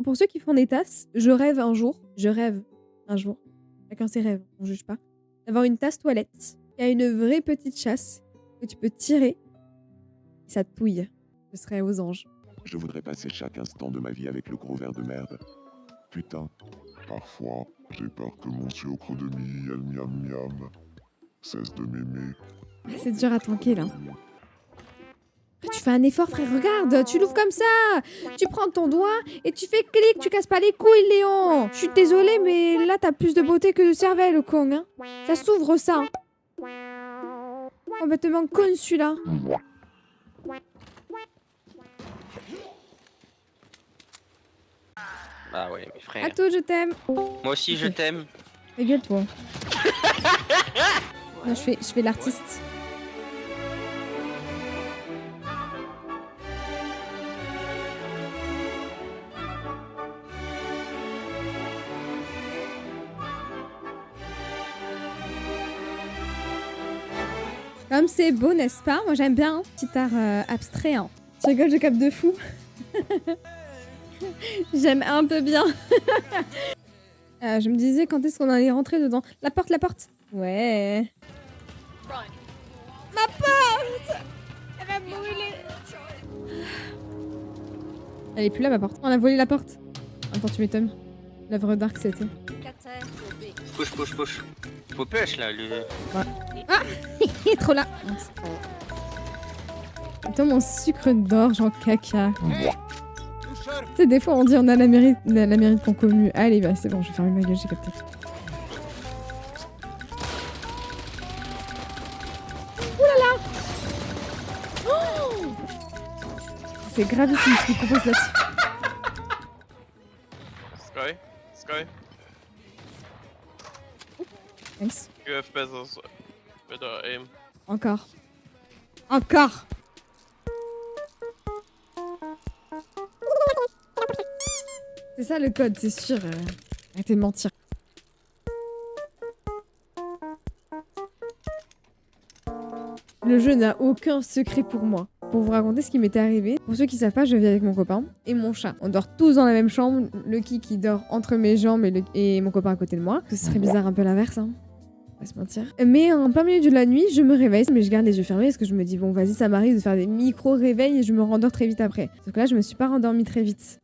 Pour ceux qui font des tasses, je rêve un jour, chacun ses rêves, on juge pas, d'avoir une tasse toilette qui a une vraie petite chasse que tu peux tirer et ça te touille. Je serais aux anges. Je voudrais passer chaque instant de ma vie avec le gros verre de merde. Putain. Parfois, j'ai peur que mon sucre de miel miam miam cesse de m'aimer. C'est dur à tanker là. Tu fais un effort frère, regarde, tu l'ouvres comme ça. Tu prends ton doigt et tu fais clic, tu casses pas les couilles Léon. Je suis désolée mais là t'as plus de beauté que de cervelle Kong. Hein. Ça s'ouvre ça. Complètement con celui-là. Ah ouais, mes frères. À toi, je t'aime. Moi aussi, je t'aime. Ta gueule, toi. Non, je fais l'artiste. Comme c'est beau, n'est-ce pas? Moi, j'aime bien. Petit art abstrait. Hein. Tu rigoles, je capte de fou. J'aime un peu bien. Je me disais quand est-ce qu'on allait rentrer dedans. La porte, la porte. Ouais. Ma porte! Elle va brûler. Elle est plus là, ma porte. On a volé la porte. Attends, tu m'étonnes. L'œuvre d'art que c'était. Push, push, push. Faut push là. Ouais. Ah! Il est trop là. Attends, mon sucre d'orge en caca. Tu sais, des fois on dit on a la mérite qu'on commue. Allez, bah c'est bon, je vais fermer ma gueule, j'ai capté. Ouh là là! Oh, c'est gravissime ce qu'il propose là-dessus. Sky. Nice. You have better aim. Encore. Encore! C'est ça le code, c'est sûr. Arrêtez de mentir. Le jeu n'a aucun secret pour moi. Pour vous raconter ce qui m'était arrivé, pour ceux qui savent pas, je vis avec mon copain et mon chat. On dort tous dans la même chambre. Lucky qui dort entre mes jambes et mon copain à côté de moi. Ce serait bizarre un peu l'inverse, hein. On va se mentir. Mais en plein milieu de la nuit, je me réveille, mais je garde les yeux fermés parce que je me dis bon vas-y ça m'arrive de faire des micro-réveils et je me rendors très vite après. Sauf que là je me suis pas rendormie très vite.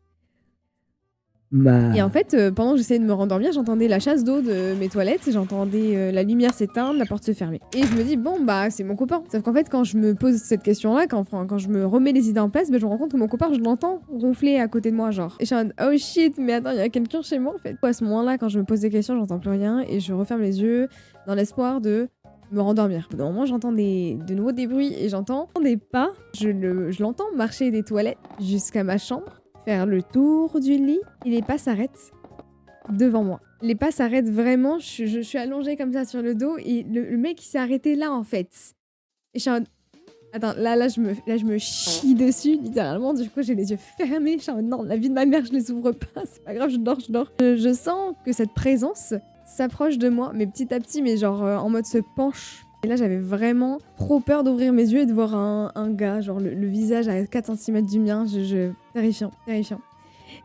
Et en fait, pendant que j'essayais de me rendormir, j'entendais la chasse d'eau de mes toilettes, j'entendais la lumière s'éteindre, la porte se fermer. Et je me dis, bon, bah, c'est mon copain. Sauf qu'en fait, quand je me pose cette question-là, quand je me remets les idées en place, bah, je me rends compte que mon copain, je l'entends ronfler à côté de moi, genre. Et je suis en mode, oh shit, mais attends, il y a quelqu'un chez moi, en fait. À ce moment-là, quand je me pose des questions, j'entends plus rien et je referme les yeux dans l'espoir de me rendormir. Au bout d'un moment, j'entends de nouveau des bruits et j'entends des pas. Je l'entends marcher des toilettes jusqu'à ma chambre. Faire le tour du lit et les pas s'arrêtent devant moi. Les pas s'arrêtent vraiment, je suis allongée comme ça sur le dos et le mec il s'est arrêté là en fait. Et je suis en... Attends, là je me chie dessus littéralement, du coup j'ai les yeux fermés, je suis en... Non, la vie de ma mère je les ouvre pas, c'est pas grave, je dors. Je sens que cette présence s'approche de moi, mais petit à petit, mais genre en mode se penche. Et là, j'avais vraiment trop peur d'ouvrir mes yeux et de voir un gars, genre le visage à 4 cm du mien. Terrifiant.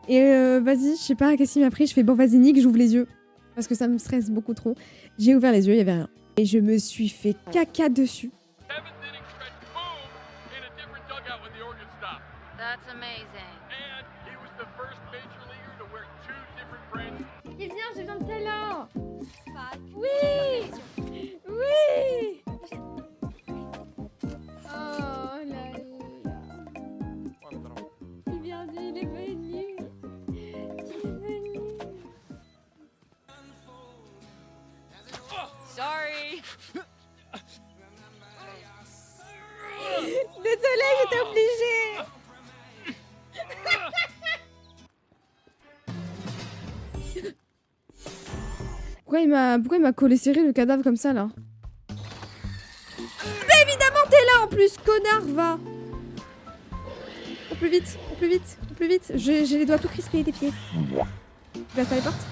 Et vas-y, je sais pas, qu'est-ce qui m'a pris? Je fais bon, vas-y, nique, j'ouvre les yeux. Parce que ça me stresse beaucoup trop. J'ai ouvert les yeux, il y avait rien. Et je me suis fait caca dessus. Il vient, j'ai besoin de câlin. Oui! Oui! Oh là là. Il est venu. Sorry. Désolée, j'étais obligée. Pourquoi il m'a collé serré le cadavre comme ça là? Mais évidemment t'es là en plus, connard, va! Au plus vite, au plus vite, au plus vite. J'ai les doigts tout crispés des pieds. Tu vas pas les portes?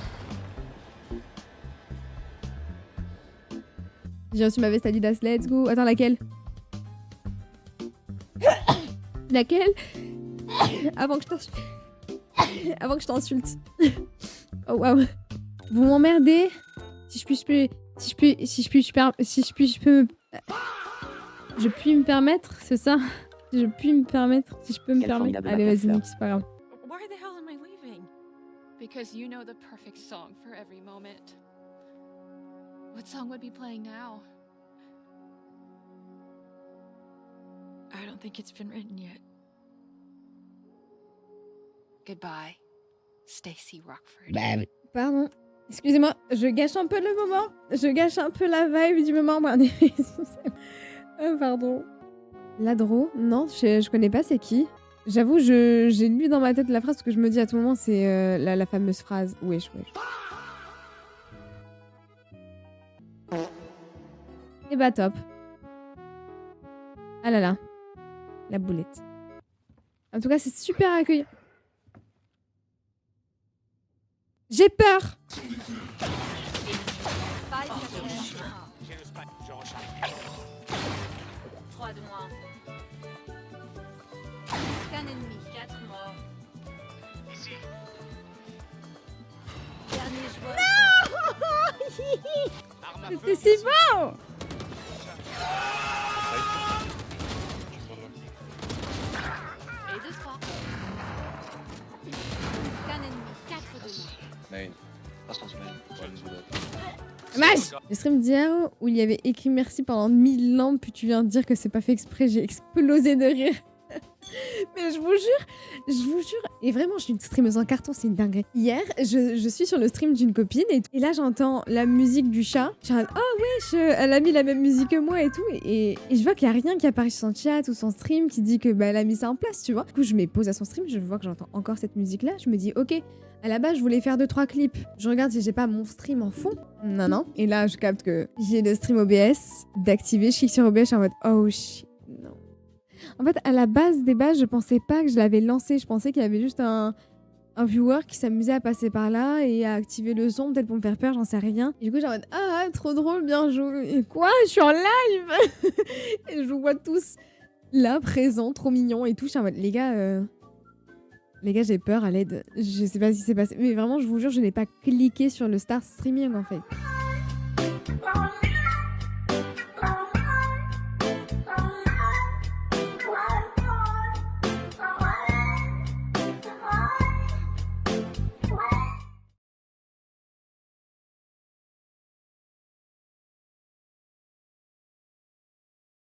J'ai reçu ma veste Adidas, let's go. Attends, laquelle? Laquelle? Avant que je t'en... Avant que je t'insulte. Oh waouh. Vous m'emmerdez. Si je puis me permettre, c'est ça? Si je puis me permettre, si je peux me Quelle permettre. formidable Allez, vas-y, affaire. Nick, c'est pas grave. Why the hell am I leaving? Because you know the perfect song for every moment. What song would be playing now? I don't think it's been written yet. Goodbye, Stacy Rockford. Pardon. Excusez-moi, je gâche un peu le moment. Je gâche un peu la vibe du moment. Oh, pardon. Ladro? Non, je connais pas, c'est qui? J'avoue, j'ai lu dans ma tête la phrase, ce que je me dis à tout moment, c'est la fameuse phrase. Wesh, wesh. Et bah top. Ah là là. La boulette. En tout cas, c'est super accueillant. J'ai peur! Trois de moins. Qu'un ennemi, 4 morts. Ici. Dernier joueur. C'était si bon! Et 2-3. Qu'un ennemi, 4 de moins. Main. Aston main. Dommage! Le stream d'hier où il y avait écrit merci pendant 1000 ans, puis tu viens de dire que c'est pas fait exprès, j'ai explosé de rire. Mais je vous jure, et vraiment, je suis une streameuse en carton, c'est une dinguerie. Hier, je suis sur le stream d'une copine et là, j'entends la musique du chat. Je suis en mode, oh wesh, elle a mis la même musique que moi et tout. Et je vois qu'il y a rien qui apparaît sur son chat ou son stream qui dit que bah, elle a mis ça en place, tu vois. Du coup, je mets pause à son stream, je vois que j'entends encore cette musique-là. Je me dis, ok, à la base, je voulais faire 2-3 clips. Je regarde si j'ai pas mon stream en fond. Non, non. Et là, je capte que j'ai le stream OBS d'activer. Je clique sur OBS, je suis en mode, oh shit, non. En fait, à la base des bases, je pensais pas que je l'avais lancé. Je pensais qu'il y avait juste un viewer qui s'amusait à passer par là et à activer le son, peut-être pour me faire peur, j'en sais rien. Et du coup, j'ai en mode, ah, trop drôle, bien joué. Et quoi? Je suis en live. Et je vous vois tous là, présents, trop mignons et tout. Je suis en mode, les gars, j'ai peur à l'aide. Je sais pas ce qui s'est passé. Mais vraiment, je vous jure, je n'ai pas cliqué sur le start streaming, en fait.